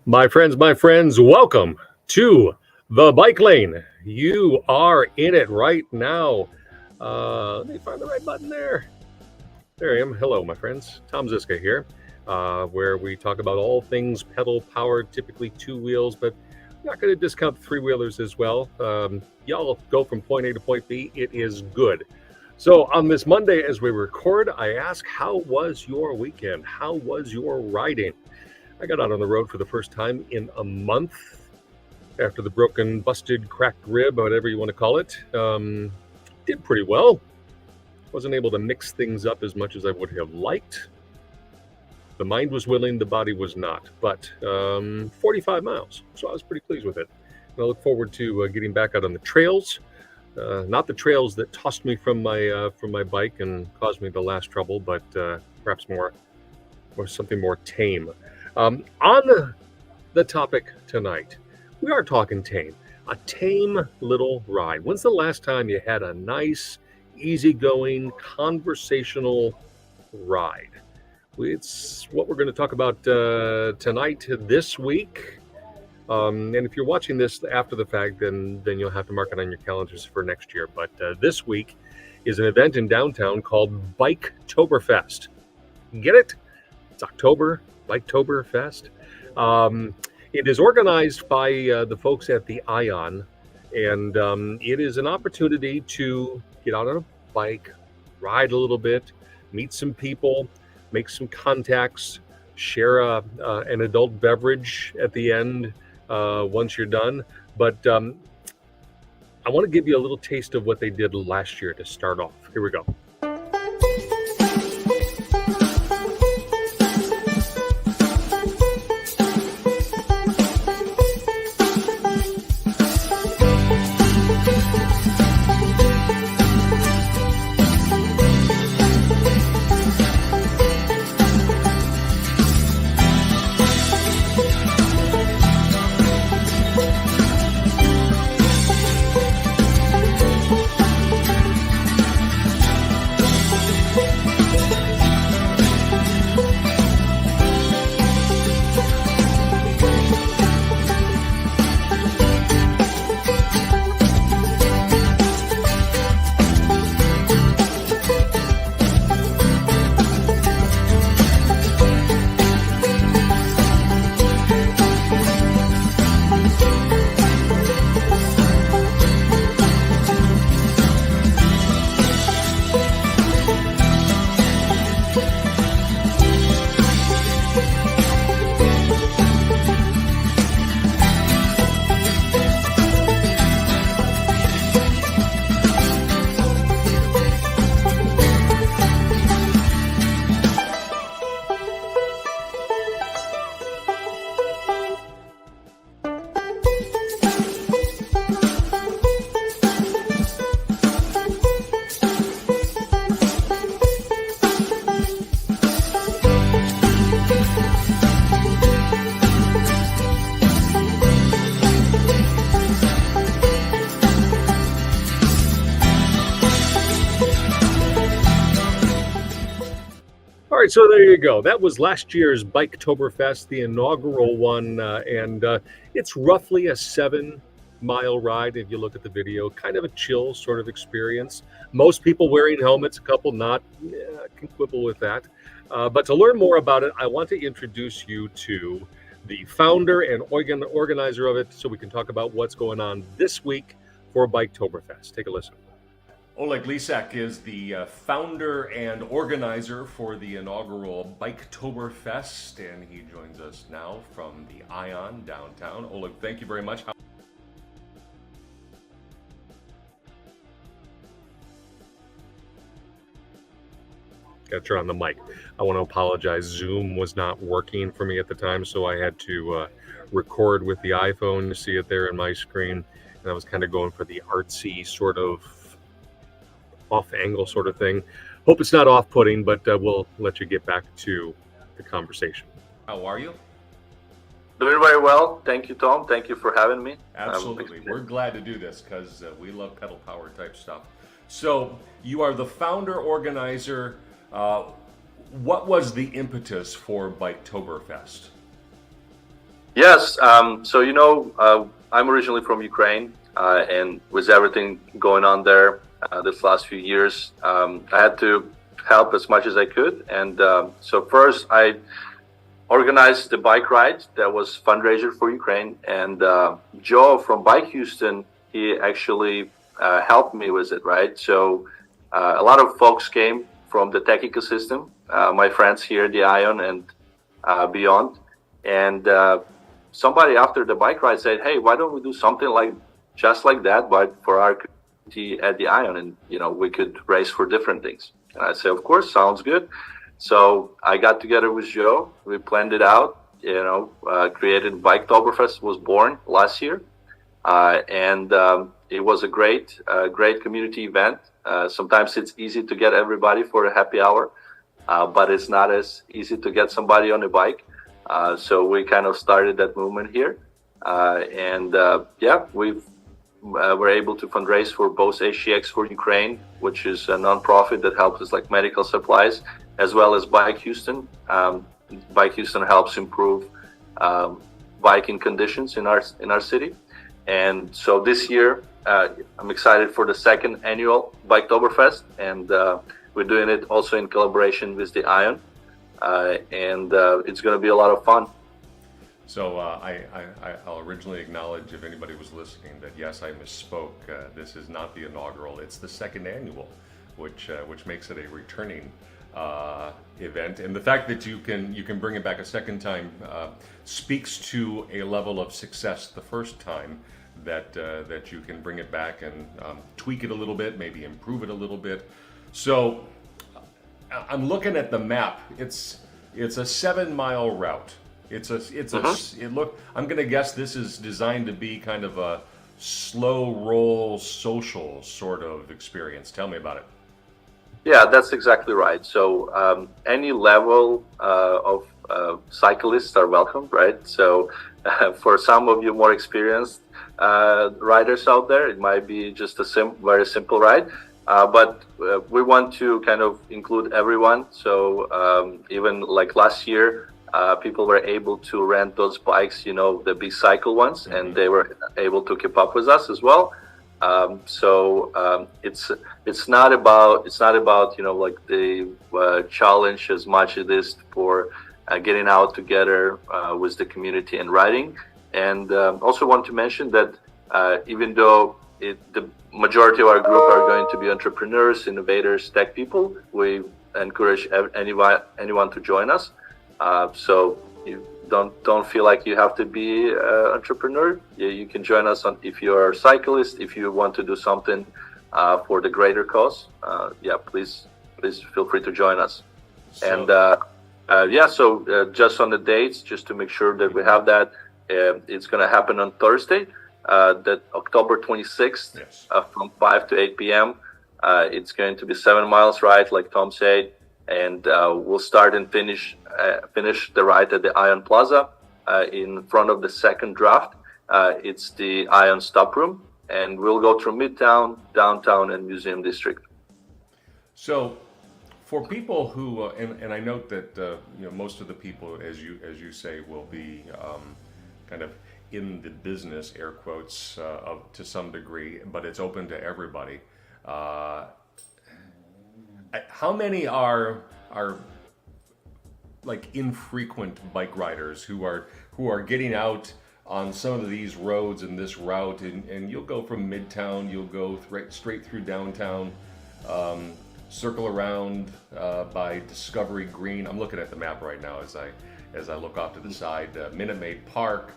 My friends, welcome to the bike lane. You are in it right now. Let me find the right button there. There I am. Hello, my friends. Tom Ziska here, where we talk about all things pedal powered, typically two wheels, but I'm not going to discount three wheelers as well. Y'all go from point A to point B. It is good. So on this Monday, as we record, I ask, how was your weekend? How was your riding? I got out on the road for the first time in a month after the broken, busted, cracked rib, whatever you want to call it. Did pretty well. Wasn't able to mix things up as much as I would have liked. The mind was willing, the body was not. But 45 miles, so I was pretty pleased with it. And I look forward to getting back out on the trails. Not the trails that tossed me from my bike and caused me the last trouble, but perhaps more something more tame. On the topic tonight, we are talking tame. A tame little ride. When's the last time you had a nice, easygoing, conversational ride? It's what we're going to talk about tonight, this week. And if you're watching this after the fact, then you'll have to mark it on your calendars for next year. But this week is an event in downtown called Biketoberfest. Get it? It's October. Biketoberfest. It is organized by the folks at the Ion, and it is an opportunity to get out on a bike, ride a little bit, meet some people, make some contacts, share an adult beverage at the end once you're done. But I want to give you a little taste of what they did last year to start off. Here we go. All right, so there you go. That was last year's Biketoberfest, the inaugural one, and it's roughly a 7-mile ride if you look at the video. Kind of a chill sort of experience. Most people wearing helmets, a couple not. I can quibble with that. But to learn more about it, I want to introduce you to the founder and organizer of it so we can talk about what's going on this week for Biketoberfest. Take a listen. Oleg Lisak is the founder and organizer for the inaugural Biketoberfest, and he joins us now from the Ion downtown. Oleg, thank you very much. Got to turn on the mic. I want to apologize. Zoom was not working for me at the time, so I had to record with the iPhone. You see it there in my screen, and I was kind of going for the artsy sort of off-angle sort of thing. Hope it's not off-putting, but we'll let you get back to the conversation. How are you? Doing very well. Thank you, Tom. Thank you for having me. Absolutely. We're glad to do this because we love pedal power type stuff. So you are the founder organizer. What was the impetus for Biketoberfest? Yes. So I'm originally from Ukraine, and with everything going on there this last few years, I had to help as much as I could. And so first, I organized the bike ride that was fundraiser for Ukraine, and Joe from Bike Houston, he actually helped me with it, right? So a lot of folks came from the tech ecosystem, my friends here at the Ion and beyond, and somebody after the bike ride said, "Hey, why don't we do something like just like that, but for our community at the Ion, and we could race for different things." And I said, "Of course, sounds good." So I got together with Joe. We planned it out. Created Biketoberfest was born last year, and it was a great community event. Sometimes it's easy to get everybody for a happy hour, but it's not as easy to get somebody on a bike. So we kind of started that movement here, and yeah, we're able to fundraise for both HTX for Ukraine, which is a nonprofit that helps us like medical supplies, as well as Bike Houston. Bike Houston helps improve biking conditions in our city, and so this year I'm excited for the second annual Biketoberfest, and we're doing it also in collaboration with the Ion, and it's going to be a lot of fun. So I'll originally acknowledge, if anybody was listening, that yes, I misspoke. This is not the inaugural; it's the second annual, which makes it a returning event. And the fact that you can bring it back a second time speaks to a level of success the first time, that you can bring it back and tweak it a little bit, maybe improve it a little bit. So I'm looking at the map. It's a 7-mile route. I'm gonna guess this is designed to be kind of a slow roll social sort of experience. Tell me about it. Yeah, that's exactly right. So any level of cyclists are welcome, right? So for some of you more experienced riders out there, it might be just a very simple ride. But we want to kind of include everyone. So even like last year, people were able to rent those bikes, the big cycle ones, and they were able to keep up with us as well. It's not about like the challenge as much as it is for getting out together with the community and riding. And also want to mention that even though the majority of our group are going to be entrepreneurs, innovators, tech people, we encourage anyone to join us. So you don't feel like you have to be an entrepreneur. You can join us if you're a cyclist, if you want to do something for the greater cause. Please feel free to join us. Just on the dates, just to make sure that we have that, it's going to happen on Thursday, that October 26th, yes, from 5 to 8 p.m. It's going to be 7 miles ride, like Tom said, and we'll start and finish the ride at the Ion Plaza in front of the second draft. It's the Ion Stop Room, and we'll go through Midtown, Downtown, and Museum District. So, for people who, and I note that most of the people, as you say, will be kind of in the business, air quotes, to some degree, but it's open to everybody. How many are like infrequent bike riders who are getting out on some of these roads in this route, and you'll go from Midtown, you'll go straight through downtown, circle around by Discovery Green. I'm looking at the map right now as I look off to the side, Minute Maid Park,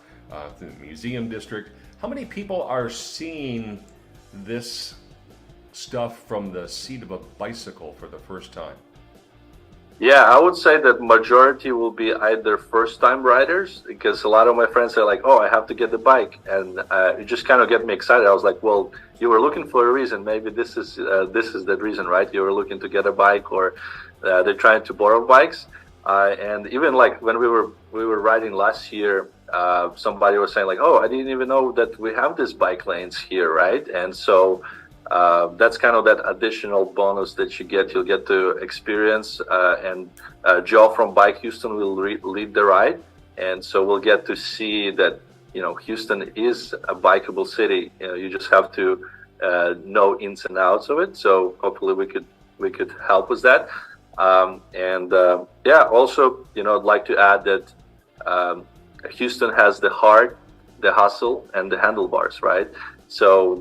the Museum District. How many people are seeing this stuff from the seat of a bicycle for the first time? Yeah, I would say that majority will be either first-time riders, because a lot of my friends are like, "Oh, I have to get the bike," and it just kind of get me excited. I was like, "Well, you were looking for a reason. Maybe this is that reason, right? You were looking to get a bike, or they're trying to borrow bikes." And even like when we were riding last year, somebody was saying like, "Oh, I didn't even know that we have these bike lanes here, right?" And so that's kind of that additional bonus that you'll get to experience. And Joe from Bike Houston will lead the ride. and so we'll get to see that Houston is a bikeable city. You just have to know ins and outs of it. So hopefully we could help with that. Also, I'd like to add that Houston has the heart, the hustle, and the handlebars, right? So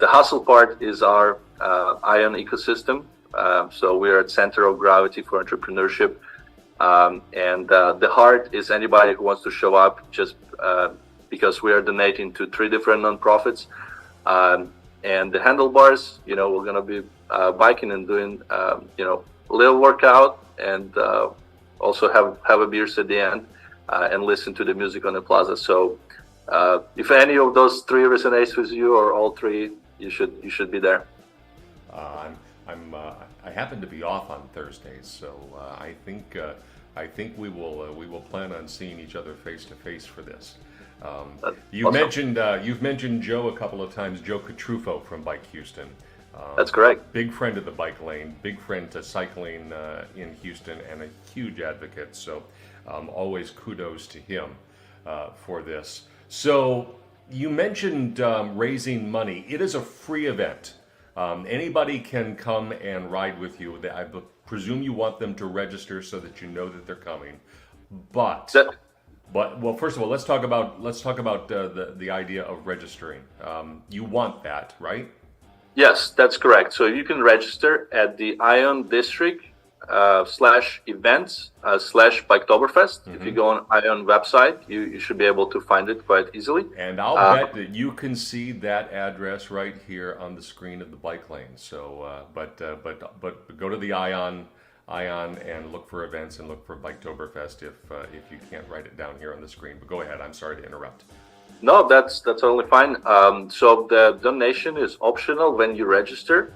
the hustle part is our ION ecosystem. So we are at center of gravity for entrepreneurship. The heart is anybody who wants to show up just because we are donating to 3 different nonprofits. And the handlebars, we're going to be biking and doing, a little workout, and also have a beers at the end and listen to the music on the plaza. So if any of those 3 resonates with you, or all 3, you should be there. I happen to be off on Thursdays, so I think we will plan on seeing each other face to face for this. You've mentioned Joe a couple of times, Joe Catrufo from Bike Houston. That's correct. Big friend of the bike lane, big friend to cycling in Houston, and a huge advocate. So always kudos to him for this. So you mentioned raising money. It is a free event. Anybody can come and ride with you. I presume you want them to register so that you know that they're coming. But first of all, let's talk about the idea of registering. You want that, right? Yes, that's correct. So you can register at the ION District /events /Biketoberfest. Mm-hmm. If you go on ION website, you should be able to find it quite easily. And I'll bet that you can see that address right here on the screen of the bike lane. So, but go to the ION and look for events and look for Biketoberfest if you can't write it down here on the screen. But go ahead. I'm sorry to interrupt. No, that's totally fine. So the donation is optional when you register.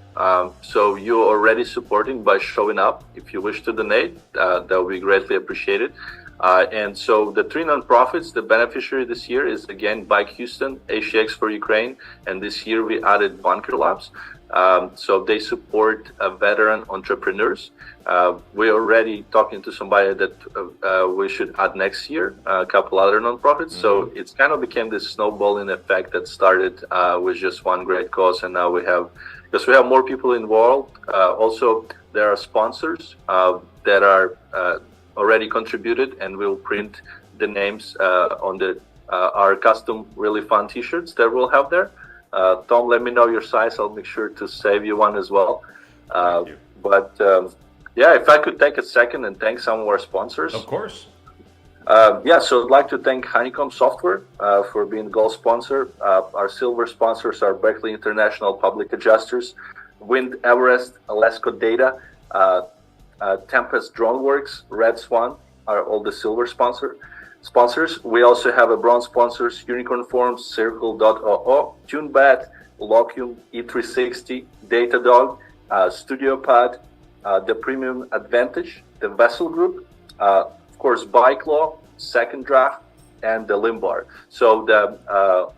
So you're already supporting by showing up. If you wish to donate, that would be greatly appreciated. And so the 3 nonprofits, the beneficiary this year is again Bike Houston, ACX for Ukraine, and this year we added Bunker Labs. So they support veteran entrepreneurs. We're already talking to somebody that we should add next year, a couple other nonprofits. Mm-hmm. So it's kind of became this snowballing effect that started with just one great cause, and now because we have more people involved. Also, there are sponsors that are already contributed, and we'll print the names on our custom really fun T-shirts that we'll have there. Tom, let me know your size. I'll make sure to save you one as well. Thank you. If I could take a second and thank some of our sponsors. Of course. So I'd like to thank Honeycomb Software for being gold sponsor. Our silver sponsors are Berkeley International Public Adjusters, Wind Everest, Alaska Data, Tempest DroneWorks, Red Swan are all the silver sponsors. We also have a bronze sponsors, Unicorn Forms, Circle.oo, TuneBat, Locume, E360, Datadog, StudioPad, the Premium Advantage, the Vessel Group, of course, Bike Law, Second Draft, and the Limbar. So the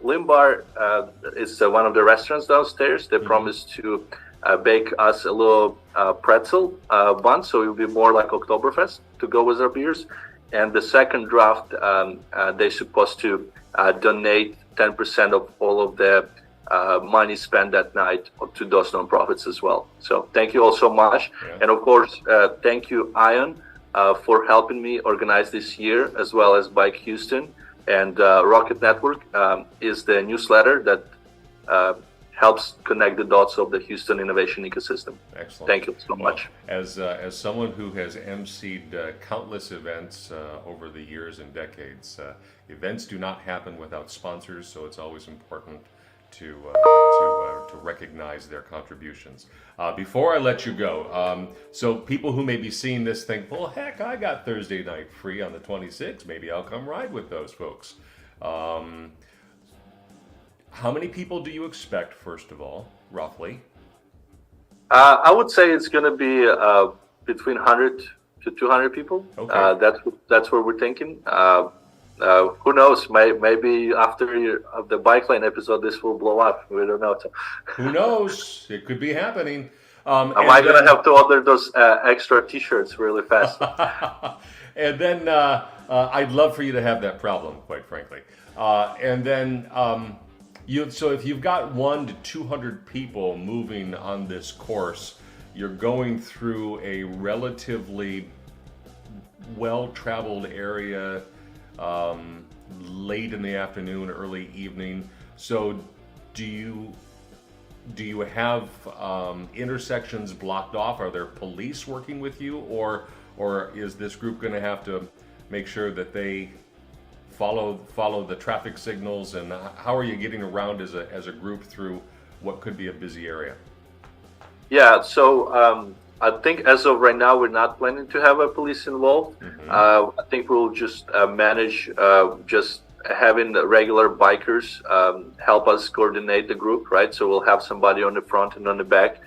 Limbar is one of the restaurants downstairs. They promised to bake us a little pretzel bun, so it will be more like Oktoberfest to go with our beers. And the Second Draft, they're supposed to donate 10% of all of the money spent that night to those nonprofits as well. So thank you all so much. Yeah. And of course, thank you, ION, for helping me organize this year, as well as Bike Houston. And Rocket Network is the newsletter that helps connect the dots of the Houston innovation ecosystem. Excellent. Thank you so much. As someone who has emceed countless events over the years and decades, events do not happen without sponsors, so it's always important to recognize their contributions. Before I let you go, so people who may be seeing this think, well, heck, I got Thursday night free on the 26th. Maybe I'll come ride with those folks. How many people do you expect, first of all, roughly? I would say it's going to be between 100 to 200 people. Okay. That's what we're thinking. Who knows? Maybe after the Bike Lane episode, this will blow up. We don't know. Who knows? It could be happening. Am I going to have to order those extra T-shirts really fast? And then I'd love for you to have that problem, quite frankly. And then so if you've got 100 to 200 people moving on this course, you're going through a relatively well-traveled area late in the afternoon, early evening. So do you have intersections blocked off? Are there police working with you, or is this group going to have to make sure that they follow the traffic signals? And how are you getting around as a group through what could be a busy area? Yeah, so I think as of right now, we're not planning to have a police involved. I think we'll just manage just having the regular bikers help us coordinate the group, right? So we'll have somebody on the front and on the back.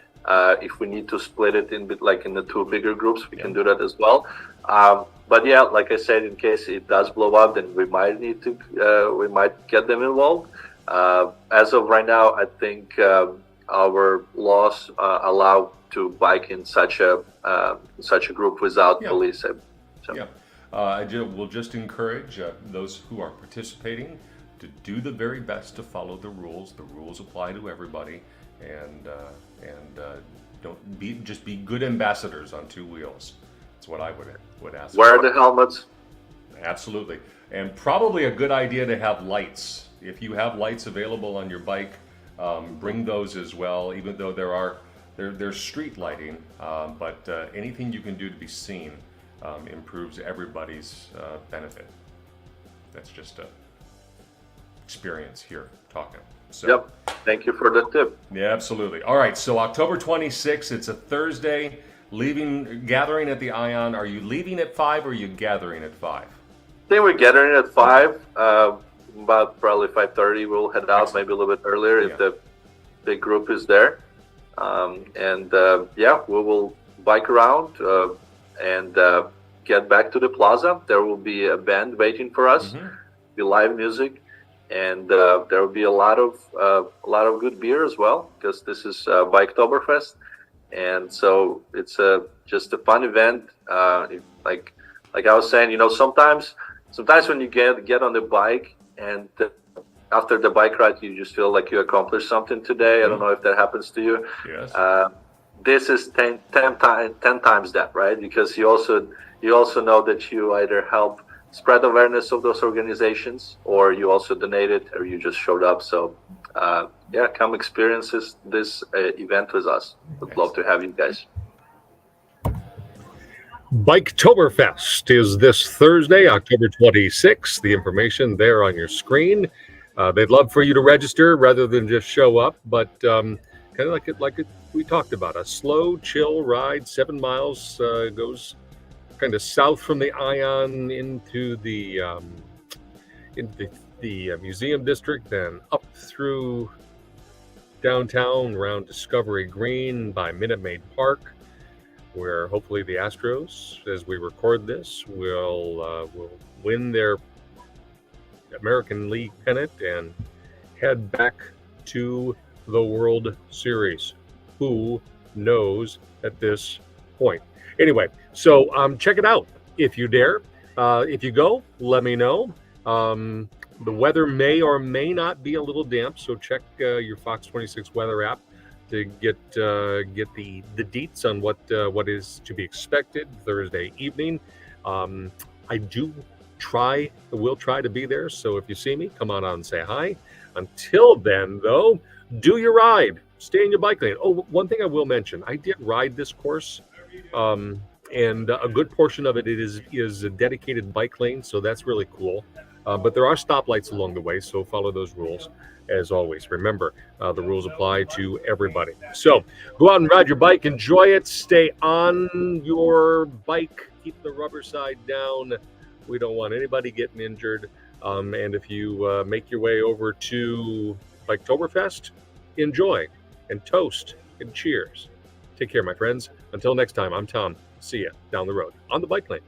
If we need to split it in like in the two bigger groups, we can do that as well. But yeah, like I said, in case it does blow up, then we might need to we might get them involved. As of right now, I think our laws allow to bike in such a group without police. So. Yeah. We'll just encourage those who are participating to do the very best to follow the rules. The rules apply to everybody, and just be good ambassadors on two wheels. That's what I would ask. Wear the helmets. Absolutely, and probably a good idea to have lights. If you have lights available on your bike, bring those as well. Even though there's street lighting, but anything you can do to be seen improves everybody's benefit. That's just a experience here talking. So, yep. Thank you for the tip. Yeah, absolutely. All right. So October 26th, it's a Thursday. Gathering at the Ion. Are you leaving at 5 or are you gathering at 5? I think we're gathering at 5. About probably 5:30. We'll head out maybe a little bit earlier if the big group is there. Yeah, we will bike around and get back to the plaza. There will be a band waiting for us. Be live music, and there will be a lot of good beer as well, because this is Biketoberfest, and so it's just a fun event. Like I was saying, sometimes when you get on the bike and after the bike ride, you just feel like you accomplished something today. I don't know if that happens to you. Yes. This is 10 times that, right? Because you also know that you either help spread awareness of those organizations, or you also donated, or you just showed up. So yeah, come experience this event with us. Would love to have you guys. Biketoberfest is this Thursday, October 26th. The information there on your screen. They'd love for you to register rather than just show up, but kind of like we talked about, a slow, chill ride. 7 miles goes kind of south from the Ion into the museum district, then up through downtown around Discovery Green by Minute Maid Park, where hopefully the Astros, as we record this, will win their American League pennant and head back to the World Series. Who knows at this point? Anyway, so check it out if you dare. If you go, let me know. The weather may or may not be a little damp, so check your Fox 26 weather app to get the deets on what is to be expected Thursday evening. I will try to be there, so if you see me, come on out and say hi. Until then, though, do your ride. Stay in your bike lane. Oh, one thing I will mention, I did ride this course, and a good portion of it is a dedicated bike lane, so that's really cool. But there are stoplights along the way, so follow those rules. As always, remember, the rules apply to everybody. So go out and ride your bike, enjoy it, stay on your bike, keep the rubber side down. We don't want anybody getting injured. And if you make your way over to Biketoberfest, enjoy and toast and cheers. Take care, my friends. Until next time, I'm Tom. See ya down the road on the bike lane.